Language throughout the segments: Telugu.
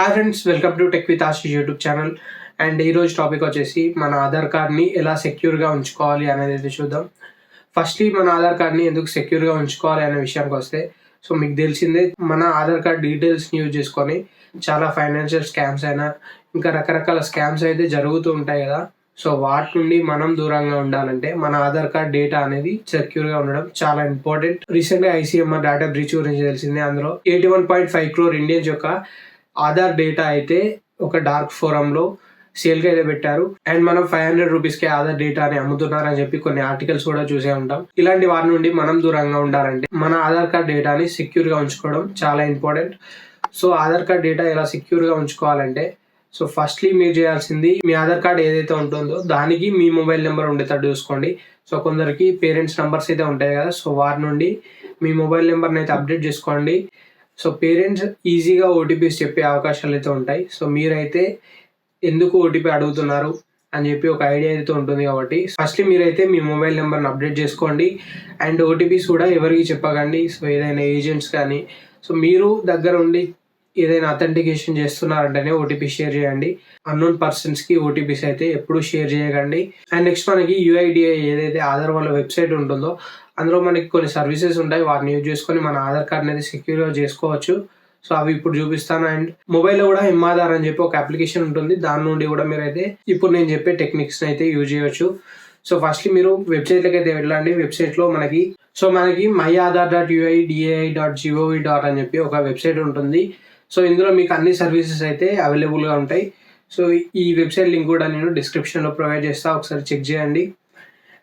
Hi friends, welcome to tech with Ashish YouTube channel. And ఈరోజు టాపిక్ వచ్చేసి మన ఆధార్ కార్డ్ని ఎలా సెక్యూర్గా ఉంచుకోవాలి అనేది అయితే చూద్దాం. ఫస్ట్లీ మన ఆధార్ కార్డ్ని ఎందుకు సెక్యూర్గా ఉంచుకోవాలి అనే విషయానికి వస్తే, సో మీకు తెలిసిందే మన ఆధార్ కార్డ్ డీటెయిల్స్ని యూజ్ చేసుకొని చాలా ఫైనాన్షియల్ స్కామ్స్ అయినా ఇంకా రకరకాల స్కామ్స్ అయితే జరుగుతూ ఉంటాయి కదా. సో వాటి నుండి మనం దూరంగా ఉండాలంటే మన ఆధార్ కార్డ్ డేటా అనేది సెక్యూర్గా ఉండడం చాలా ఇంపార్టెంట్. రీసెంట్గా ఐసీఎంఆర్ డేటా బ్రీచ్ గురించి తెలిసిందే. అందులో 81.5 crore ఇండియన్స్ యొక్క ఆధార్ డేటా అయితే ఒక డార్క్ ఫోరంలో సేల్కి అయితే పెట్టారు. అండ్ మనం 500 రూపీస్కి ఆధార్ డేటా అని అమ్ముతున్నారని చెప్పి కొన్ని ఆర్టికల్స్ కూడా చూసే ఉంటాం. ఇలాంటి వారి నుండి మనం దూరంగా ఉండాలంటే మన ఆధార్ కార్డ్ డేటాని సెక్యూర్గా ఉంచుకోవడం చాలా important. So Aadhaar card data ఎలా సెక్యూర్గా ఉంచుకోవాలంటే, సో ఫస్ట్లీ మీరు చేయాల్సింది మీ ఆధార్ కార్డ్ ఏదైతే ఉంటుందో దానికి మీ మొబైల్ నెంబర్ ఉండేటట్టు చూసుకోండి. సో కొందరికి పేరెంట్స్ నెంబర్స్ అయితే ఉంటాయి కదా, సో వారి నుండి మీ మొబైల్ నెంబర్ని అయితే అప్డేట్ చేసుకోండి. సో పేరెంట్స్ ఈజీగా ఓటీపీస్ చెప్పే అవకాశాలు అయితే ఉంటాయి. సో మీరైతే ఎందుకు ఓటీపీ అడుగుతున్నారు అని చెప్పి ఒక ఐడియా అయితే ఉంటుంది కాబట్టి ఫస్ట్లీ మీరైతే మీ మొబైల్ నెంబర్ని అప్డేట్ చేసుకోండి. అండ్ ఓటీపీస్ కూడా ఎవరికి చెప్పకండి. సో ఏదైనా ఏజెంట్స్ కానీ, సో మీరు దగ్గర ఉండి ఏదైనా అథెంటికేషన్ చేస్తున్నారంటేనే ఓటీపీ షేర్ చేయండి. అన్నోన్ పర్సన్స్కి ఓటీపీస్ అయితే ఎప్పుడు షేర్ చేయకండి. అండ్ నెక్స్ట్ మనకి యూఐడిఐ ఏదైతే ఆధార్ వాళ్ళ వెబ్సైట్ ఉంటుందో అందులో మనకి కొన్ని సర్వీసెస్ ఉంటాయి. వాటిని యూజ్ చేసుకొని మన ఆధార్ కార్డ్ అనేది సెక్యూర్గా చేసుకోవచ్చు. సో అవి ఇప్పుడు చూపిస్తాను. అండ్ మొబైల్లో కూడా ఎంఆధార్ అని చెప్పి ఒక అప్లికేషన్ ఉంటుంది. దాని నుండి కూడా మీరైతే ఇప్పుడు నేను చెప్పే టెక్నిక్స్ని అయితే యూజ్ చేయవచ్చు. సో ఫస్ట్లీ మీరు వెబ్సైట్లోకి అయితే వెళ్ళండి. వెబ్సైట్లో మనకి myaadhar.uidai.gov.in అని చెప్పి ఒక వెబ్సైట్ ఉంటుంది. సో ఇందులో మీకు అన్ని సర్వీసెస్ అయితే అవైలబుల్గా ఉంటాయి. సో ఈ వెబ్సైట్ లింక్ కూడా నేను డిస్క్రిప్షన్లో ప్రొవైడ్ చేస్తాను, ఒకసారి చెక్ చేయండి.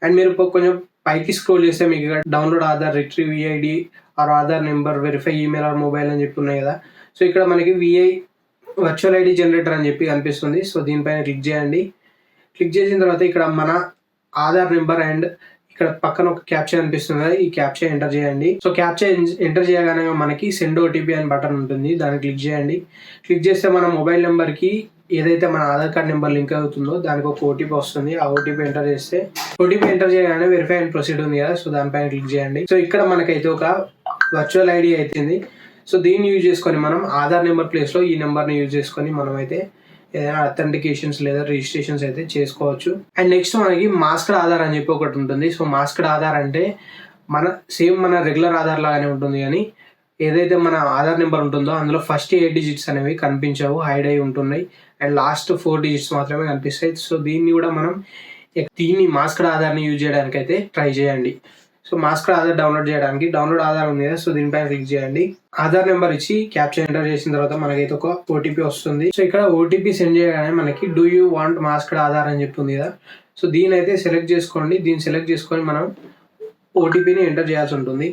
అండ్ మీరు కొంచెం పైకి స్క్రోల్ చేస్తే మీకు ఇక్కడ download Aadhaar, retrieve VID or Aadhaar number, verify email or mobile అని చెప్పి ఉన్నాయి కదా. సో ఇక్కడ మనకి విఐ వర్చువల్ ఐడి జనరేటర్ అని చెప్పి కనిపిస్తుంది. సో దీనిపైన క్లిక్ చేయండి. క్లిక్ చేసిన తర్వాత ఇక్కడ మన ఆధార్ నెంబర్ అండ్ ఇక్కడ పక్కన ఒక క్యాప్చా కనిపిస్తుంది కదా, ఈ క్యాప్చా ఎంటర్ చేయండి. సో క్యాప్చా ఎంటర్ చేయగానే మనకి సెండ్ ఓటీపీ అని బటన్ ఉంటుంది, దాన్ని క్లిక్ చేయండి. క్లిక్ చేస్తే మన మొబైల్ నెంబర్కి ఏదైతే మన ఆధార్ కార్డ్ నెంబర్ లింక్ అవుతుందో దానికి ఒక ఓటీపీ వస్తుంది. ఆ ఓటీపీ ఎంటర్ చేస్తే, ఓటీపీ ఎంటర్ చేయగానే వెరిఫై అండ్ ప్రొసీడ్ ఉంది కదా, సో దానిపైన క్లిక్ చేయండి. సో ఇక్కడ మనకైతే ఒక వర్చువల్ ఐడి అవుతుంది. సో దీన్ని యూజ్ చేసుకొని మనం ఆధార్ నెంబర్ ప్లేస్లో ఈ నెంబర్ని యూజ్ చేసుకొని మనం అయితే ఏదైనా అథెంటికేషన్స్ లేదా రిజిస్ట్రేషన్స్ అయితే చేసుకోవచ్చు. అండ్ నెక్స్ట్ మనకి మాస్క్డ్ ఆధార్ అని చెప్పి ఒకటి ఉంటుంది. సో మాస్క్డ్ ఆధార్ అంటే మన రెగ్యులర్ ఆధార్ లాగానే ఉంటుంది, కానీ ఏదైతే మన ఆధార్ నెంబర్ ఉంటుందో అందులో ఫస్ట్ 8 digits అనేవి కనిపించవు, హైడ్ అయి ఉంటున్నాయి. అండ్ లాస్ట్ 4 digits మాత్రమే కనిపిస్తాయి. సో దీన్ని కూడా మనం మాస్క్డ్ ఆధార్ని యూజ్ చేయడానికి అయితే ట్రై చేయండి. సో మాస్క్డ్ ఆధార్ డౌన్లోడ్ చేయడానికి డౌన్లోడ్ ఆధార్ ఉంది కదా, సో దీనిపైన క్లిక్ చేయండి. ఆధార్ నెంబర్ ఇచ్చి క్యాప్చా ఎంటర్ చేసిన తర్వాత మనకైతే ఒక ఓటీపీ వస్తుంది. సో ఇక్కడ ఓటీపీ సెండ్ చేయగానే మనకి do you want masked Aadhaar అని చెప్తుంది కదా, సో దీని అయితే సెలెక్ట్ చేసుకోండి. దీన్ని సెలెక్ట్ చేసుకొని మనం ఓటీపీని ఎంటర్ చేయాల్సి ఉంటుంది.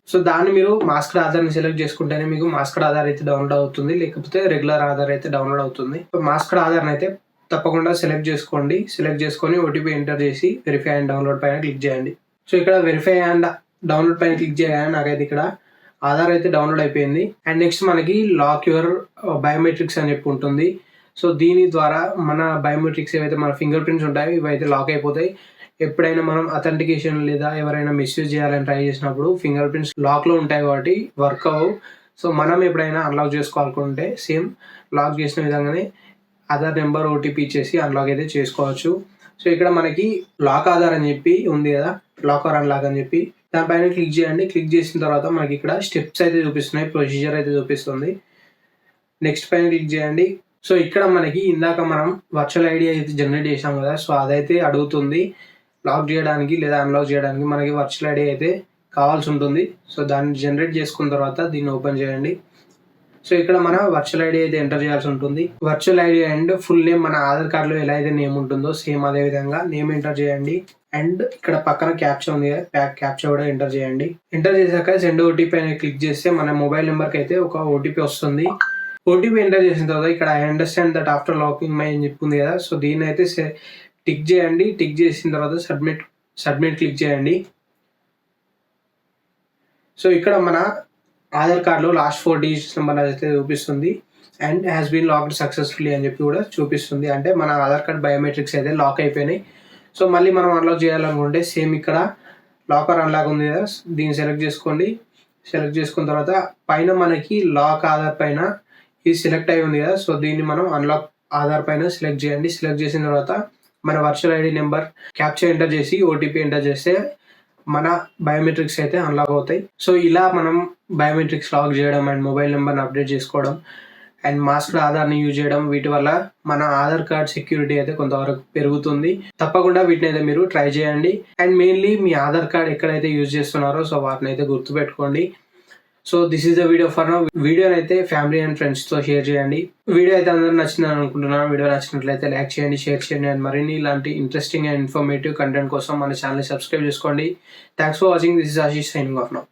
సో దాన్ని మీరు మాస్క్డ్ ఆధార్ని సెలెక్ట్ చేసుకుంటేనే మీకు మాస్క్డ్ ఆధార్ అయితే డౌన్లోడ్ అవుతుంది, లేకపోతే రెగ్యులర్ ఆధార్ అయితే డౌన్లోడ్ అవుతుంది. సో మాస్క్డ్ ఆధార్ని అయితే తప్పకుండా సెలెక్ట్ చేసుకోండి. సెలెక్ట్ చేసుకొని ఓటీపీ ఎంటర్ చేసి వెరిఫై అండ్ డౌన్లోడ్ పైన క్లిక్ చేయండి. సో ఇక్కడ వెరిఫై అండ్ డౌన్లోడ్ పైన క్లిక్ చేయగానే నాకైతే ఇక్కడ ఆధార్ అయితే డౌన్లోడ్ అయిపోయింది. అండ్ నెక్స్ట్ మనకి లాక్ యువర్ బయోమెట్రిక్స్ అని చెప్పి ఉంటుంది. సో దీని ద్వారా మన బయోమెట్రిక్స్ ఏవైతే మన ఫింగర్ ప్రింట్స్ ఉంటాయో ఇవైతే లాక్ అయిపోతాయి. ఎప్పుడైనా మనం అథెంటికేషన్ లేదా ఎవరైనా మిస్యూజ్ చేయాలని ట్రై చేసినప్పుడు ఫింగర్ ప్రింట్స్ లాక్లో ఉంటాయి కాబట్టి వర్క్ అవ్వవు. సో మనం ఎప్పుడైనా అన్లాక్ చేసుకోవాలనుకుంటే సేమ్ లాక్ చేసిన విధంగానే ఆధార్ నెంబర్ ఓటీపీ ఇచ్చేసి అన్లాక్ అయితే చేసుకోవచ్చు. సో ఇక్కడ మనకి లాక్ ఆధార్ అని చెప్పి ఉంది కదా, లాక్ ఆర్ అన్లాక్ అని చెప్పి దానిపైన క్లిక్ చేయండి. క్లిక్ చేసిన తర్వాత మనకి ఇక్కడ స్టెప్స్ అయితే చూపిస్తున్నాయి, ప్రొసీజర్ అయితే చూపిస్తుంది. నెక్స్ట్ పైన క్లిక్ చేయండి. సో ఇక్కడ మనకి ఇందాక మనం వర్చువల్ ఐడి అయితే జనరేట్ చేసాం కదా, సో అదైతే అడుగుతుంది. లాక్ చేయడానికి లేదా అన్లాక్ చేయడానికి మనకి వర్చువల్ ఐడి అయితే కావాల్సి ఉంటుంది. సో దాన్ని జనరేట్ చేసుకున్న తర్వాత దీన్ని ఓపెన్ చేయండి. సో ఇక్కడ మన వర్చువల్ ఐడి అయితే ఎంటర్ చేయాల్సి ఉంటుంది. Virtual ID and full name మన ఆధార్ కార్డులో ఎలా అయితే నేమ్ ఉంటుందో సేమ్ అదే విధంగా నేమ్ ఎంటర్ చేయండి. అండ్ ఇక్కడ పక్కన క్యాప్చా ఉంది కదా, క్యాప్చా కూడా ఎంటర్ చేయండి. ఎంటర్ చేశాక సెండ్ ఓటీపీ అని క్లిక్ చేస్తే మన మొబైల్ నెంబర్కి అయితే ఒక ఓటీపీ వస్తుంది. ఓటీపీ ఎంటర్ చేసిన తర్వాత ఇక్కడ I understand that after locking my అని చెప్పింది కదా, సో దీన్ని అయితే టిక్ చేయండి. టిక్ చేసిన తర్వాత సబ్మిట్ క్లిక్ చేయండి. సో ఇక్కడ మన ఆధార్ కార్డులో లాస్ట్ 4 digits నెంబర్ అయితే చూపిస్తుంది. And has been locked successfully అని చెప్పి కూడా చూపిస్తుంది. అంటే మన ఆధార్ కార్డ్ బయోమెట్రిక్స్ అయితే లాక్ అయిపోయినాయి. సో మళ్ళీ మనం అన్లాక్ చేయాలనుకుంటే సేమ్ ఇక్కడ లాక్ ఆర్ అన్లాక్ ఉంది కదా, దీన్ని సెలెక్ట్ చేసుకోండి. సెలెక్ట్ చేసుకున్న తర్వాత పైన మనకి లాక్ ఆధార్ పైన ఇది సెలెక్ట్ అయి ఉంది కదా, సో దీన్ని మనం అన్లాక్ ఆధార్ పైన సెలెక్ట్ చేయండి. సెలెక్ట్ చేసిన తర్వాత మన virtual ID number captcha enter చేసి ఓటీపీ ఎంటర్ చేస్తే మన బయోమెట్రిక్స్ అయితే అన్లాక్ అవుతాయి. సో ఇలా మనం బయోమెట్రిక్స్ లాక్ చేయడం అండ్ మొబైల్ నెంబర్ని అప్డేట్ చేసుకోవడం అండ్ మాస్క్డ్ ఆధార్ని యూజ్ చేయడం, వీటి వల్ల మన ఆధార్ కార్డ్ సెక్యూరిటీ అయితే కొంతవరకు పెరుగుతుంది. తప్పకుండా వీటిని అయితే మీరు ట్రై చేయండి. And mainly me Aadhaar card ఎక్కడైతే యూజ్ చేస్తున్నారో సో వాటిని అయితే గుర్తుపెట్టుకోండి. So this is the video for now. వీడియోని అయితే ఫ్యామిలీ అండ్ ఫ్రెండ్స్తో షేర్ చేయండి. వీడియో అయితే అందరూ నచ్చిందని అనుకుంటున్నాను. వీడియో నచ్చినట్లయితే లైక్ చేయండి, షేర్ చేయండి అండ్ మరిన్ని ఇలాంటి ఇంట్రెస్టింగ్ అండ్ ఇన్ఫర్మేటివ్ కంటెంట్ కోసం మన ఛానల్ సబ్స్క్రైబ్ చేసుకోండి. Thanks for watching. This is Ashish signing off now.